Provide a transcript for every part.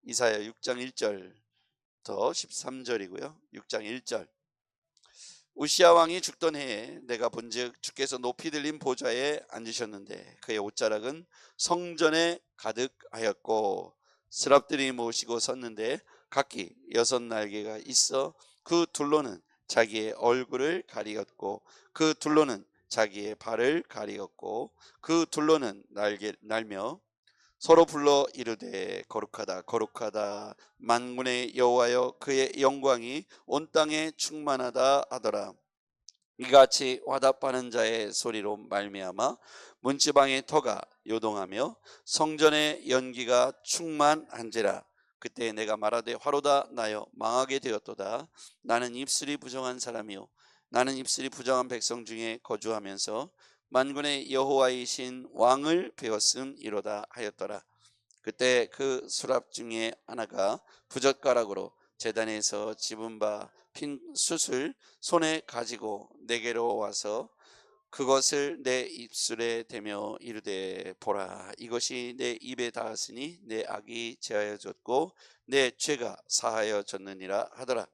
이사야 6장 1절부터 13절이고요. 6장 1절. 우시야 왕이 죽던 해에 내가 본즉 주께서 높이 들린 보좌에 앉으셨는데 그의 옷자락은 성전에 가득하였고 스랍들이 모시고 섰는데 각기 6날개가 있어 그 둘로는 자기의 얼굴을 가리었고 그 둘로는 자기의 발을 가리었고 그 둘로는 날며 서로 불러 이르되 거룩하다 거룩하다 만군의 여호와여 그의 영광이 온 땅에 충만하다 하더라. 이같이 화답하는 자의 소리로 말미암아 문지방의 터가 요동하며 성전의 연기가 충만한지라. 그때 내가 말하되 화로다 나여 망하게 되었도다. 나는 입술이 부정한 사람이요 나는 입술이 부정한 백성 중에 거주하면서 만군의 여호와이신 왕을 배웠음이로다 하였더라. 그때 그 수랍 중에 하나가 부젓가락으로 제단에서 집은 바 핀 숯을 손에 가지고 내게로 와서 그것을 내 입술에 대며 이르되 보라 이것이 내 입에 닿았으니 내 악이 제하여졌고 내 죄가 사하여졌느니라 하더라.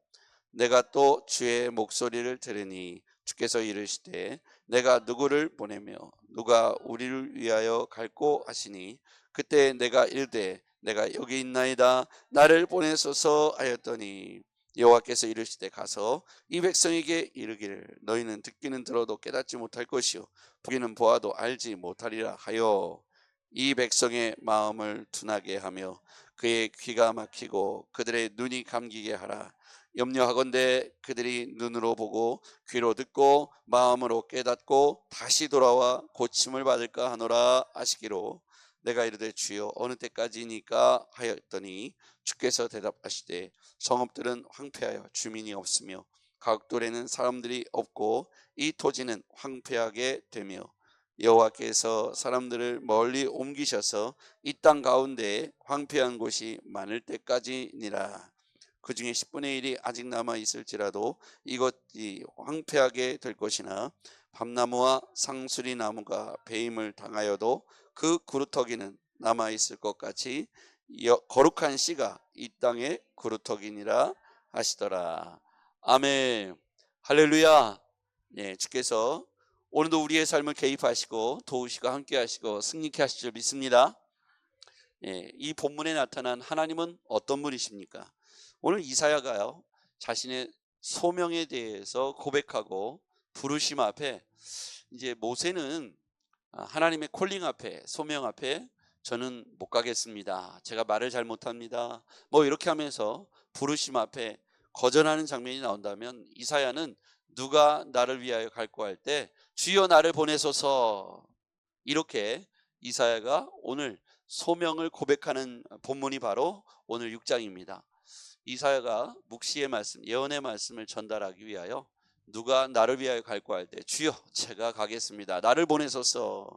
내가 또 주의 목소리를 들으니 주께서 이르시되 내가 누구를 보내며 누가 우리를 위하여 갈꼬 하시니 그때 내가 이르되 내가 여기 있나이다 나를 보내소서 하였더니 여호와께서 이르시되 가서 이 백성에게 이르기를 너희는 듣기는 들어도 깨닫지 못할 것이요 보기는 보아도 알지 못하리라 하여 이 백성의 마음을 둔하게 하며 그의 귀가 막히고 그들의 눈이 감기게 하라. 염려하건대 그들이 눈으로 보고 귀로 듣고 마음으로 깨닫고 다시 돌아와 고침을 받을까 하노라 하시기로 내가 이르되 주여 어느 때까지니까 하였더니 주께서 대답하시되 성읍들은 황폐하여 주민이 없으며 각돌에는 사람들이 없고 이 토지는 황폐하게 되며 여호와께서 사람들을 멀리 옮기셔서 이 땅 가운데에 황폐한 곳이 많을 때까지니라. 그 중에 10분의 1이 아직 남아 있을지라도 이것이 황폐하게 될 것이나 밤나무와 상수리 나무가 배임을 당하여도 그 구루터기는 남아 있을 것 같이 거룩한 씨가 이 땅의 구루터기니라 하시더라. 아멘. 할렐루야. 네, 주께서 오늘도 우리의 삶을 개입하시고 도우시고 함께 하시고 승리케 하실 줄 믿습니다. 예, 이 본문에 나타난 하나님은 어떤 분이십니까? 오늘 이사야가요 자신의 소명에 대해서 고백하고 부르심 앞에 이제 모세는 하나님의 콜링 앞에 소명 앞에 저는 못 가겠습니다. 제가 말을 잘 못합니다. 뭐 이렇게 하면서 부르심 앞에 거절하는 장면이 나온다면 이사야는 누가 나를 위하여 갈고 할 때 주여 나를 보내소서 이렇게 이사야가 오늘 소명을 고백하는 본문이 바로 오늘 6장입니다. 이사야가 묵시의 말씀, 예언의 말씀을 전달하기 위하여 누가 나를 위하여 갈고 할 때 주여 제가 가겠습니다. 나를 보내소서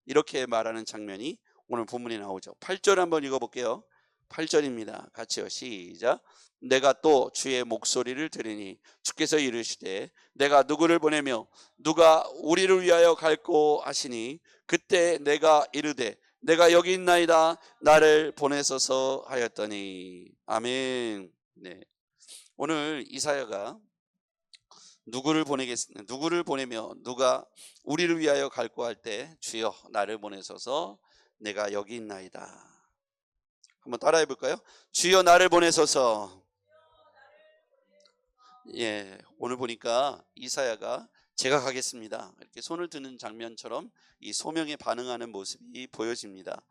이렇게 말하는 장면이 오늘 본문에 나오죠. 8절 한번 읽어볼게요. 8절입니다. 같이요. 시작. 내가 또 주의 목소리를 들으니 주께서 이르시되 내가 누구를 보내며 누가 우리를 위하여 갈고 하시니 그때 내가 이르되 내가 여기 있나이다 나를 보내소서 하였더니 아멘. 네. 오늘 이사야가 누구를 보내며 누가 우리를 위하여 갈고 할 때 주여 나를 보내소서 내가 여기 있나이다. 한번 따라해 볼까요? 주여 나를 보내소서. 예, 오늘 보니까 이사야가 제가 가겠습니다 이렇게 손을 드는 장면처럼 이 소명에 반응하는 모습이 보여집니다.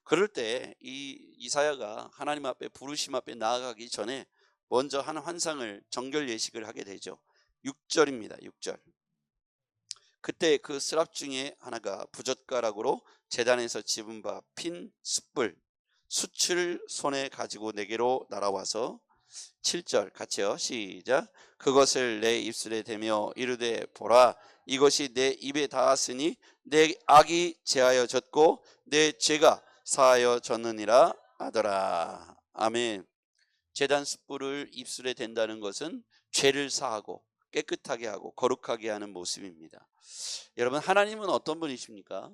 그럴 때 이 이사야가 하나님 앞에 부르심 앞에 나아가기 전에 먼저 한 환상을 정결 예식을 하게 되죠. 6절입니다. 6절. 그때 그 스랍 중에 하나가 부젓가락으로 제단에서 집은 바 핀 숯불 숯을 손에 가지고 내게로 날아와서 7절 같이요. 시작. 그것을 내 입술에 대며 이르되 보라 이것이 내 입에 닿았으니 내 악이 제하여졌고 내 죄가 사하여졌느니라 하더라. 아멘. 제단 숯불을 입술에 댄다는 것은 죄를 사하고 깨끗하게 하고 거룩하게 하는 모습입니다. 여러분 하나님은 어떤 분이십니까?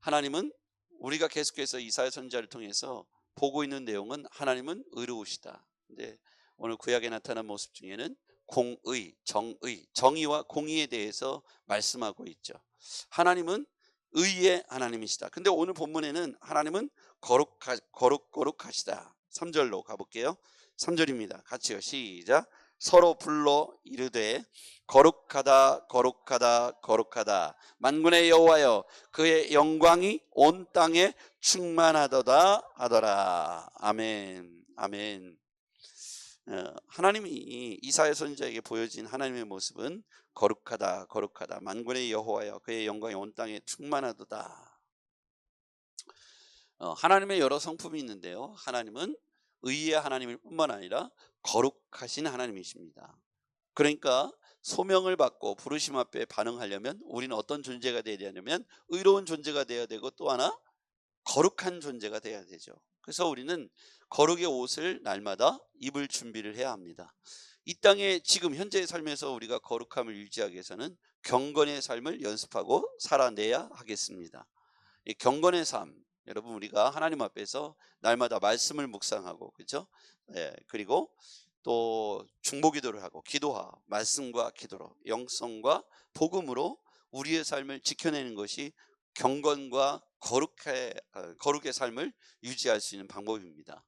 하나님은 우리가 계속해서 이사야 선지자를 통해서 보고 있는 내용은 하나님은 의로우시다. 근데 오늘 구약에 나타난 모습 중에는 공의, 정의와 공의에 대해서 말씀하고 있죠. 하나님은 의의 하나님이시다. 근데 오늘 본문에는 하나님은 거룩하시다. 3절로 가볼게요. 3절입니다. 같이요. 시작. 서로 불러 이르되 거룩하다 거룩하다 거룩하다 만군의 여호와여 그의 영광이 온 땅에 충만하도다 하더라. 아멘. 아멘. 하나님이 이사야 선지자에게 보여진 하나님의 모습은 거룩하다 거룩하다 만군의 여호와여 그의 영광이 온 땅에 충만하도다. 하나님의 여러 성품이 있는데요, 하나님은 의의 하나님일 뿐만 아니라 거룩하신 하나님이십니다. 그러니까 소명을 받고 부르심 앞에 반응하려면 우리는 어떤 존재가 되어야 되냐면 의로운 존재가 되어야 되고, 또 하나 거룩한 존재가 되어야 되죠. 그래서 우리는 거룩의 옷을 날마다 입을 준비를 해야 합니다. 이 땅에 지금 현재의 삶에서 우리가 거룩함을 유지하기 위해서는 경건의 삶을 연습하고 살아내야 하겠습니다. 이 경건의 삶, 여러분, 우리가 하나님 앞에서 날마다 말씀을 묵상하고, 그렇죠? 그리고 또 중보기도를 하고, 기도와 말씀과 기도로, 영성과 복음으로 우리의 삶을 지켜내는 것이 경건과 거룩의 삶을 유지할 수 있는 방법입니다.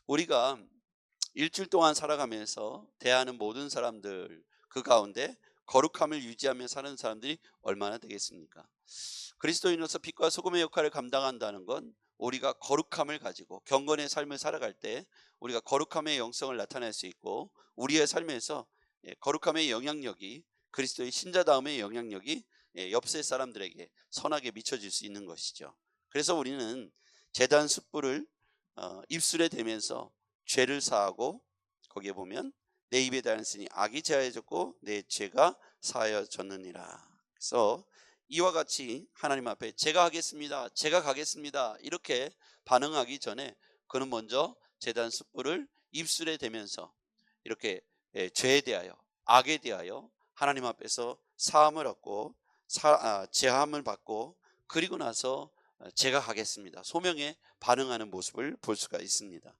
우리가 일주일 동안 살아가면서 대하는 모든 사람들 그 가운데 거룩함을 유지하며 사는 사람들이 얼마나 되겠습니까? 그리스도인으로서 빛과 소금의 역할을 감당한다는 건 우리가 거룩함을 가지고 경건의 삶을 살아갈 때 우리가 거룩함의 영성을 나타낼 수 있고, 우리의 삶에서 거룩함의 영향력이, 그리스도의 신자다움의 영향력이 옆세 사람들에게 선하게 미쳐질 수 있는 것이죠. 그래서 우리는 제단 숯불을 입술에 대면서 죄를 사하고, 거기에 보면 내 입에 달았으니 악이 제하여졌고 내 죄가 사하여졌느니라. 그래서 이와 같이 하나님 앞에 제가 하겠습니다, 제가 가겠습니다 이렇게 반응하기 전에 그는 먼저 제단 숯불을 입술에 대면서 이렇게 죄에 대하여, 악에 대하여 하나님 앞에서 사함을 얻고 제함을 받고, 그리고 나서 제가 가겠습니다, 소명에 반응하는 모습을 볼 수가 있습니다.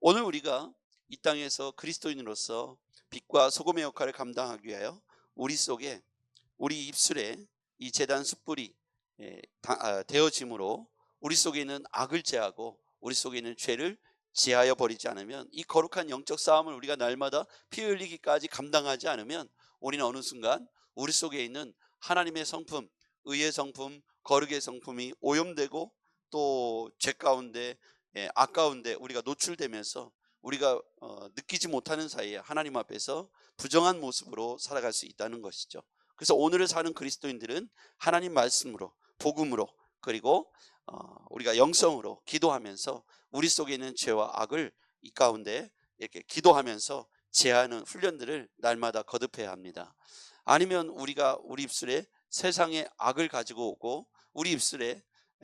오늘 우리가 이 땅에서 그리스도인으로서 빛과 소금의 역할을 감당하기 위하여 우리 속에, 우리 입술에 이 제단 숯불이 되어짐으로 우리 속에 있는 악을 제하고 우리 속에 있는 죄를 제하여 버리지 않으면, 이 거룩한 영적 싸움을 우리가 날마다 피 흘리기까지 감당하지 않으면 우리는 어느 순간 우리 속에 있는 하나님의 성품, 의의 성품, 거룩의 성품이 오염되고 또 죄 가운데, 악 가운데 우리가 노출되면서 우리가 느끼지 못하는 사이에 하나님 앞에서 부정한 모습으로 살아갈 수 있다는 것이죠. 그래서 오늘을 사는 그리스도인들은 하나님 말씀으로, 복음으로, 그리고 우리가 영성으로 기도하면서 우리 속에 있는 죄와 악을 이 가운데 이렇게 기도하면서 제하는 훈련들을 날마다 거듭해야 합니다. 아니면 우리가 우리 입술에 세상의 악을 가지고 오고 우리 입술에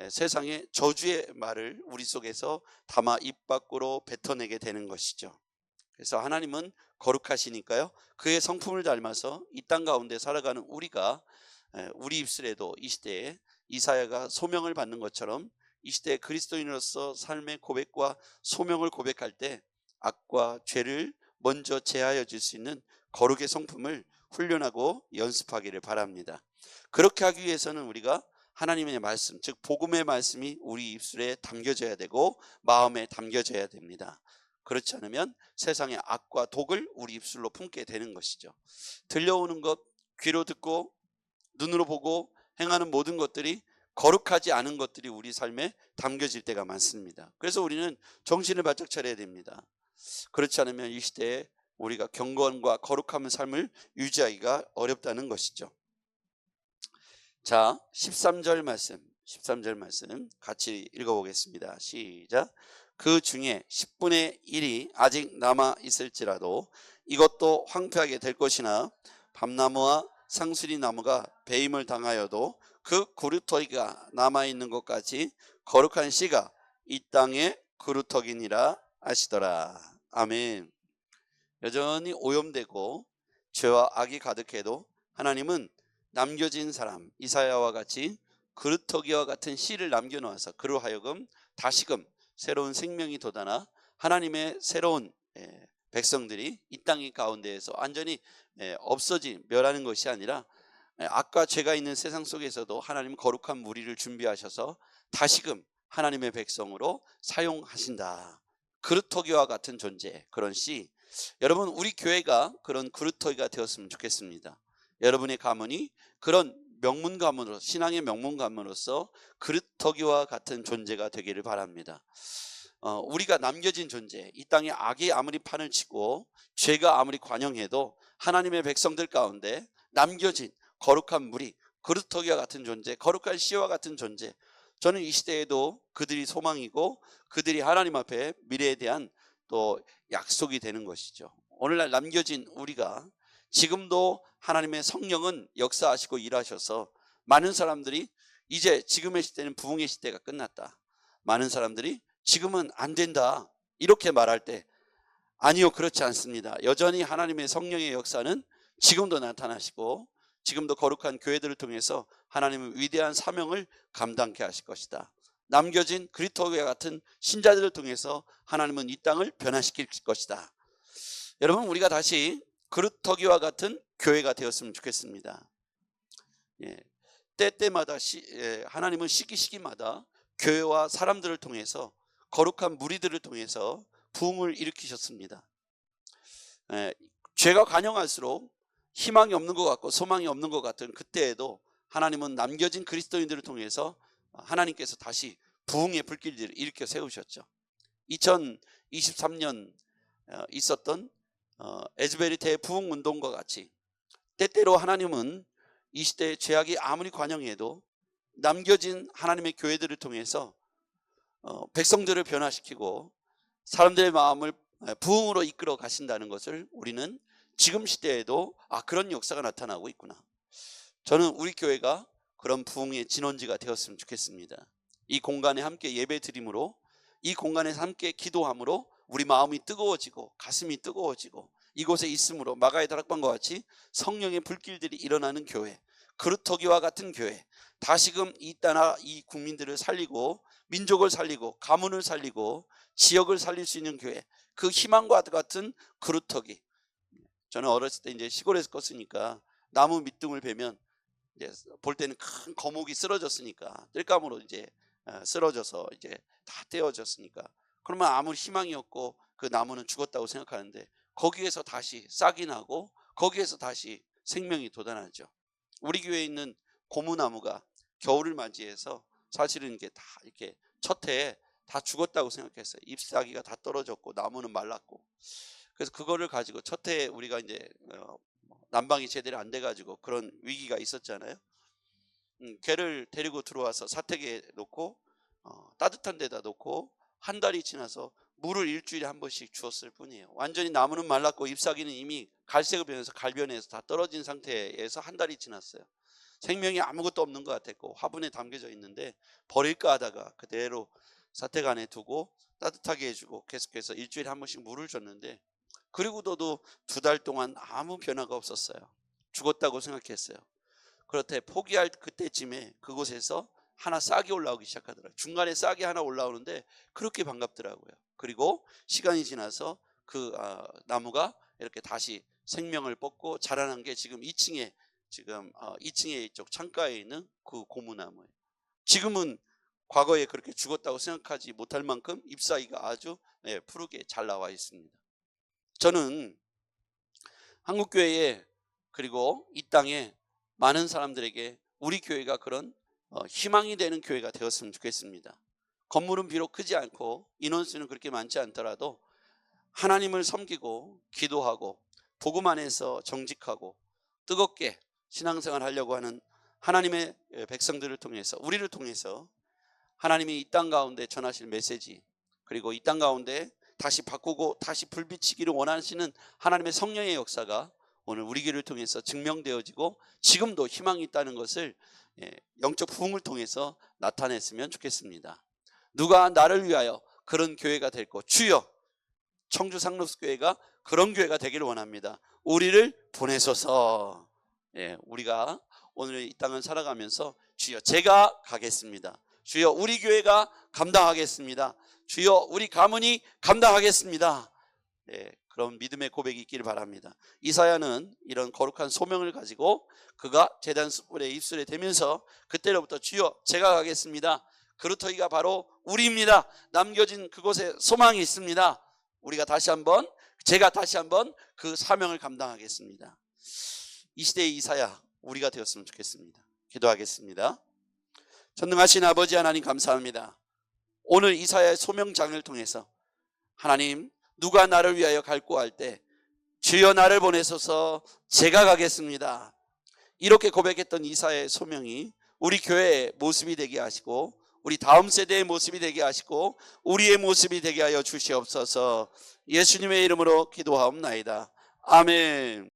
세상의 저주의 말을 우리 속에서 담아 입 밖으로 뱉어내게 되는 것이죠. 그래서 하나님은 거룩하시니까요, 그의 성품을 닮아서 이 땅 가운데 살아가는 우리가 우리 입술에도 이 시대에 이사야가 소명을 받는 것처럼 이 시대에 그리스도인으로서 삶의 고백과 소명을 고백할 때 악과 죄를 먼저 제하여 줄 수 있는 거룩의 성품을 훈련하고 연습하기를 바랍니다. 그렇게 하기 위해서는 우리가 하나님의 말씀, 즉 복음의 말씀이 우리 입술에 담겨져야 되고 마음에 담겨져야 됩니다. 그렇지 않으면 세상의 악과 독을 우리 입술로 품게 되는 것이죠. 들려오는 것, 귀로 듣고 눈으로 보고 행하는 모든 것들이 거룩하지 않은 것들이 우리 삶에 담겨질 때가 많습니다. 그래서 우리는 정신을 바짝 차려야 됩니다. 그렇지 않으면 이 시대에 우리가 경건과 거룩한 삶을 유지하기가 어렵다는 것이죠. 자, 13절 말씀 같이 읽어보겠습니다. 시작. 그 중에 10분의 1이 아직 남아 있을지라도 이것도 황폐하게 될 것이나 밤나무와 상수리 나무가 배임을 당하여도 그 그루터기가 남아있는 것까지 거룩한 씨가 이 땅의 그루터기니라 하시더라. 아멘. 여전히 오염되고 죄와 악이 가득해도 하나님은 남겨진 사람 이사야와 같이 그루터기와 같은 씨를 남겨놓아서 그로 하여금 다시금 새로운 생명이 돋아나 하나님의 새로운 백성들이 이 땅 가운데에서 완전히 멸하는 것이 아니라 악과 죄가 있는 세상 속에서도 하나님 거룩한 무리를 준비하셔서 다시금 하나님의 백성으로 사용하신다. 그루터기와 같은 존재, 그런 씨. 여러분, 우리 교회가 그런 그루터기가 되었으면 좋겠습니다. 여러분의 가문이 그런 명문 가문으로, 신앙의 명문 가문으로서 그루터기와 같은 존재가 되기를 바랍니다. 우리가 남겨진 존재, 이 땅에 악이 아무리 판을 치고 죄가 아무리 관영해도 하나님의 백성들 가운데 남겨진 거룩한 무리, 그루터기와 같은 존재, 거룩한 씨와 같은 존재, 저는 이 시대에도 그들이 소망이고 그들이 하나님 앞에 미래에 대한 또 약속이 되는 것이죠. 오늘날 남겨진 우리가 지금도 하나님의 성령은 역사하시고 일하셔서 많은 사람들이 이제 지금의 시대는 부흥의 시대가 끝났다, 많은 사람들이 지금은 안 된다 이렇게 말할 때, 아니요, 그렇지 않습니다. 여전히 하나님의 성령의 역사는 지금도 나타나시고 지금도 거룩한 교회들을 통해서 하나님은 위대한 사명을 감당케 하실 것이다. 남겨진 그리스도와 같은 신자들을 통해서 하나님은 이 땅을 변화시킬 것이다. 여러분, 우리가 다시 그루터기와 같은 교회가 되었으면 좋겠습니다. 때때마다 하나님은 시기마다 교회와 사람들을 통해서, 거룩한 무리들을 통해서 부흥을 일으키셨습니다. 죄가 관영할수록 희망이 없는 것 같고 소망이 없는 것 같은 그때에도 하나님은 남겨진 그리스도인들을 통해서 하나님께서 다시 부흥의 불길들을 일으켜 세우셨죠. 2023년 있었던 에즈베리 대부흥 운동과 같이 때때로 하나님은 이 시대의 죄악이 아무리 관영해도 남겨진 하나님의 교회들을 통해서 백성들을 변화시키고 사람들의 마음을 부흥으로 이끌어 가신다는 것을 우리는 지금 시대에도 그런 역사가 나타나고 있구나. 저는 우리 교회가 그런 부흥의 진원지가 되었으면 좋겠습니다. 이 공간에 함께 예배 드림으로, 이 공간에서 함께 기도함으로 우리 마음이 뜨거워지고 가슴이 뜨거워지고 이곳에 있음으로 마가의 다락방과 같이 성령의 불길들이 일어나는 교회, 그루터기와 같은 교회, 다시금 이 나라 이 국민들을 살리고 민족을 살리고 가문을 살리고 지역을 살릴 수 있는 교회, 그 희망과 같은 그루터기. 저는 어렸을 때 이제 시골에서 컸으니까 나무 밑둥을 베면 이제 볼 때는 큰 거목이 쓰러졌으니까 뜰감으로 이제 쓰러져서 이제 다 떼어졌으니까 그러면 아무리 희망이 없고 그 나무는 죽었다고 생각하는데 거기에서 다시 싹이 나고 거기에서 다시 생명이 돋아나죠. 우리 교회에 있는 고무나무가 겨울을 맞이해서 사실은 이게 다 이렇게 첫 해에 다 죽었다고 생각했어요. 잎사귀가 다 떨어졌고 나무는 말랐고. 그래서 그거를 가지고 첫 해에 우리가 이제 난방이 제대로 안 돼가지고 그런 위기가 있었잖아요. 걔를 데리고 들어와서 사택에 놓고 따뜻한 데다 놓고 한 달이 지나서 물을 일주일에 한 번씩 주었을 뿐이에요. 완전히 나무는 말랐고 잎사귀는 이미 갈색을 변해서 갈변해서 다 떨어진 상태에서 한 달이 지났어요. 생명이 아무것도 없는 것 같았고 화분에 담겨져 있는데 버릴까 하다가 그대로 사택 안에 두고 따뜻하게 해주고 계속해서 일주일에 한 번씩 물을 줬는데, 그리고도 2달 동안 아무 변화가 없었어요. 죽었다고 생각했어요. 그렇대 포기할 그때쯤에 그곳에서 하나 싹이 올라오기 시작하더라고요. 중간에 싹이 하나 올라오는데 그렇게 반갑더라고요. 그리고 시간이 지나서 그 나무가 이렇게 다시 생명을 뻗고 자라난 게 지금 2층에 이쪽 창가에 있는 그 고무나무예요. 지금은 과거에 그렇게 죽었다고 생각하지 못할 만큼 잎사귀가 아주 푸르게 잘 나와 있습니다. 저는 한국교회에 그리고 이 땅에 많은 사람들에게 우리 교회가 그런 희망이 되는 교회가 되었으면 좋겠습니다. 건물은 비록 크지 않고 인원수는 그렇게 많지 않더라도 하나님을 섬기고 기도하고 복음 안에서 정직하고 뜨겁게 신앙생활 하려고 하는 하나님의 백성들을 통해서, 우리를 통해서 하나님이 이 땅 가운데 전하실 메시지, 그리고 이 땅 가운데 다시 바꾸고 다시 불비치기를 원하시는 하나님의 성령의 역사가 오늘 우리 교회를 통해서 증명되어지고 지금도 희망이 있다는 것을 영적 부흥을 통해서 나타냈으면 좋겠습니다. 누가 나를 위하여 그런 교회가 될 것, 주여 청주 상록교회가 그런 교회가 되기를 원합니다. 우리를 보내소서. 우리가 오늘 이 땅을 살아가면서 주여 제가 가겠습니다. 주여 우리 교회가 감당하겠습니다. 주여 우리 가문이 감당하겠습니다. 네, 그런 믿음의 고백이 있기를 바랍니다. 이사야는 이런 거룩한 소명을 가지고 그가 제단 숯불에 입술에 대면서 그때로부터 주여 제가 가겠습니다. 그루터기가 바로 우리입니다. 남겨진 그곳에 소망이 있습니다. 제가 다시 한번 그 사명을 감당하겠습니다. 이 시대의 이사야 우리가 되었으면 좋겠습니다. 기도하겠습니다. 전능하신 아버지 하나님 감사합니다. 오늘 이사야의 소명장을 통해서 하나님 누가 나를 위하여 갈구할 때 주여 나를 보내소서 제가 가겠습니다. 이렇게 고백했던 이사야의 소명이 우리 교회의 모습이 되게 하시고 우리 다음 세대의 모습이 되게 하시고 우리의 모습이 되게 하여 주시옵소서. 예수님의 이름으로 기도하옵나이다. 아멘.